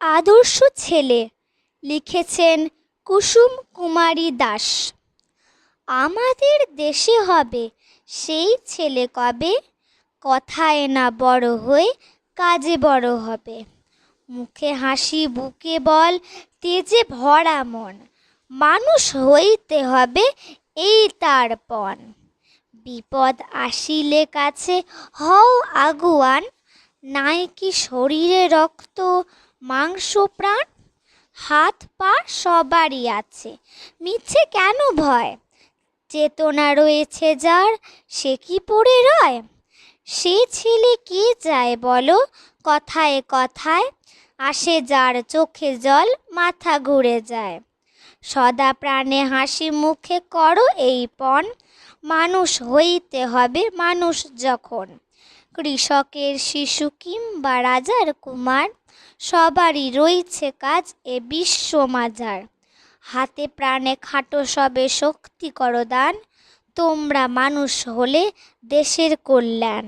আদর্শ ছেলে লিখেছেন কুসুম কুমারী দাস। আমাদের দেশে হবে সেই ছেলে কবে, কথায় না বড় হয়ে কাজে বড় হবে। মুখে হাসি বুকে বল তেজে ভরা মন, মানুষ হইতে হবে এই তার পণ। বিপদ আসিলে কাছে হও আগুয়ান, নাই কি শরীরে রক্ত মাংস প্রাণ। হাত পা সবারই আছে, মিছে কেন ভয়, চেতনা রয়েছে যার সে কি পড়ে রয়। সে ছেলে কে যায় বলো, কথায় কথায় আসে যার চোখে জল মাথা ঘুরে যায়। সদা প্রাণে হাসি মুখে করো এই পণ, মানুষ হইতে হবে মানুষ যখন। কৃষকের শিশু কিংবা রাজার কুমার, সবারই রয়েছে কাজ এ বিশ্ব মাঝার। হাতে প্রাণে খাটো সবে শক্তি করো দান, তোমরা মানুষ হলে দেশের কল্যাণ।